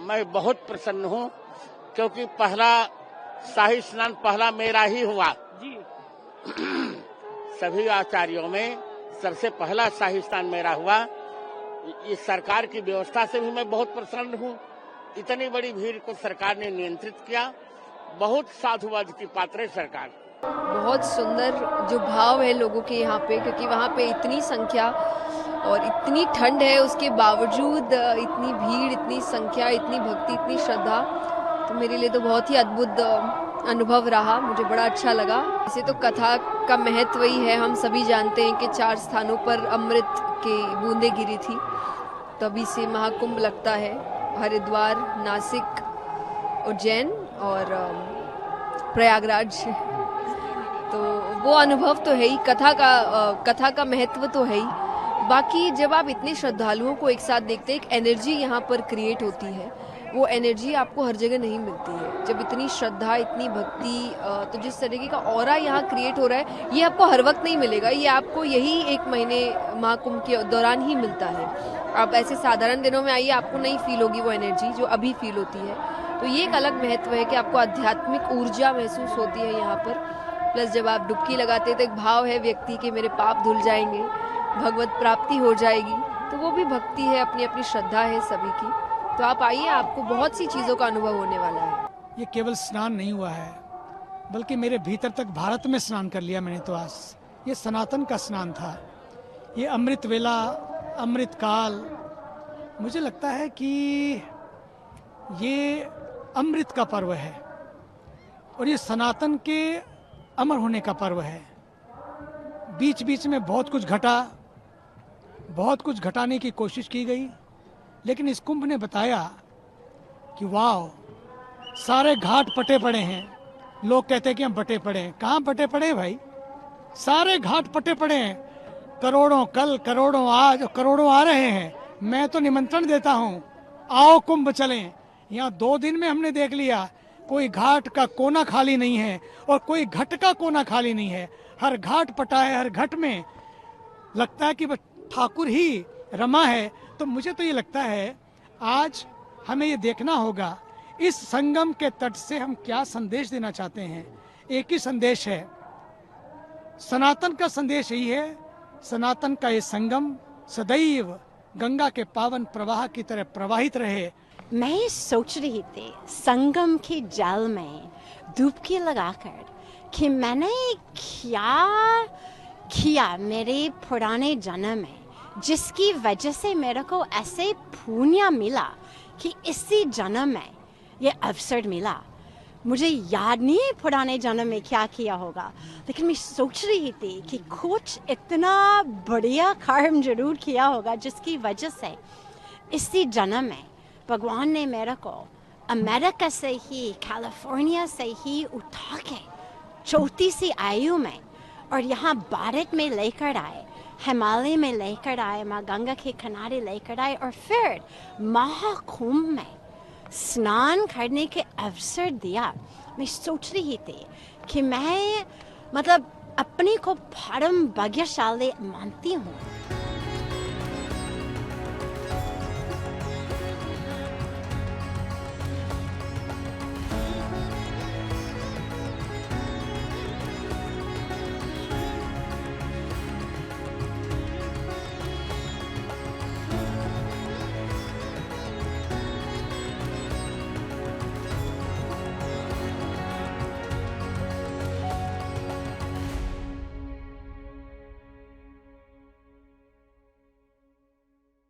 मैं बहुत प्रसन्न हूँ क्योंकि पहला शाही स्नान पहला मेरा ही हुआ जी। सभी आचार्यों में सबसे पहला शाही स्नान मेरा हुआ। इस सरकार की व्यवस्था से भी मैं बहुत प्रसन्न हूँ। इतनी बड़ी भीड़ को सरकार ने नियंत्रित किया। बहुत साधुवाद की पात्र है सरकार। बहुत सुंदर जो भाव है लोगों के यहाँ पे, क्योंकि वहाँ पे इतनी संख्या और इतनी ठंड है, उसके बावजूद इतनी भीड़, इतनी संख्या, इतनी भक्ति, इतनी श्रद्धा, तो मेरे लिए तो बहुत ही अद्भुत अनुभव रहा। मुझे बड़ा अच्छा लगा। इसे तो कथा का महत्व ही है। हम सभी जानते हैं कि 4 स्थानों पर अमृत की बूंदें गिरी थी, तभी से महाकुंभ लगता है। हरिद्वार, नासिक, उज्जैन और प्रयागराज। तो वो अनुभव तो है ही, कथा का महत्व तो है ही। बाकी जब आप इतने श्रद्धालुओं को एक साथ देखते हैं, एक एनर्जी यहाँ पर क्रिएट होती है। वो एनर्जी आपको हर जगह नहीं मिलती है। जब इतनी श्रद्धा, इतनी भक्ति, तो जिस तरीके का ऑरा यहाँ क्रिएट हो रहा है, ये आपको हर वक्त नहीं मिलेगा। ये आपको यही 1 महीने महाकुंभ के दौरान ही मिलता है। आप ऐसे साधारण दिनों में आइए, आपको नहीं फील होगी वो एनर्जी जो अभी फील होती है। तो ये एक अलग महत्व है कि आपको आध्यात्मिक ऊर्जा महसूस होती है यहाँ पर। प्लस जब आप डुबकी लगाते हैं तो एक भाव है व्यक्ति के मेरे पाप धुल जाएंगे, भगवत प्राप्ति हो जाएगी। तो वो भी भक्ति है, अपनी अपनी श्रद्धा है सभी की। तो आप आइए, आपको बहुत सी चीज़ों का अनुभव होने वाला है। ये केवल स्नान नहीं हुआ है, बल्कि मेरे भीतर तक भारत में स्नान कर लिया मैंने। तो आज ये सनातन का स्नान था। ये अमृत वेला, अमृत काल, मुझे लगता है कि ये अमृत का पर्व है और ये सनातन के अमर होने का पर्व है। बीच बीच में बहुत कुछ घटा, बहुत कुछ घटाने की कोशिश की गई, लेकिन इस कुंभ ने बताया कि वाह, सारे घाट पटे पड़े हैं। लोग कहते हैं कि हम बटे पड़े हैं। कहाँ बटे पड़े हैं भाई? सारे घाट पटे पड़े हैं। करोड़ों कल, करोड़ों आज, करोड़ों आ रहे हैं। मैं तो निमंत्रण देता हूँ, आओ कुंभ चलें। यहाँ 2 दिन में हमने देख लिया, कोई घाट का कोना खाली नहीं है और कोई घट का कोना खाली नहीं है। हर घाट पटा है, हर घट में लगता है कि ठाकुर ही रमा है। तो मुझे तो ये लगता है आज हमें ये देखना होगा, इस संगम के तट से हम क्या संदेश देना चाहते हैं। एक ही संदेश है, सनातन का संदेश यही है। सनातन का ये संगम सदैव गंगा के पावन प्रवाह की तरह प्रवाहित रहे। मैं सोच रही थी संगम के जल में डुबकी लगाकर कि मैंने क्या किया मेरे पुराने जन्म में, जिसकी वजह से मेरे को ऐसे पुण्य मिला कि इसी जन्म में ये अवसर मिला। मुझे याद नहीं है पुराने जन्म में क्या किया होगा, लेकिन मैं सोच रही थी कि कुछ इतना बढ़िया कर्म जरूर किया होगा जिसकी वजह से इसी जन्म में भगवान ने मेरे को अमेरिका से ही, कैलिफोर्निया से ही उठा के 34वीं आयु में और यहाँ भारत में लेकर आए, हिमालय में लेकर आए, माँ गंगा के किनारे लेकर आए और फिर महाकुंभ में स्नान करने के अवसर दिया। मैं सोच रही थी कि मैं अपने को परम भाग्यशाली मानती हूँ।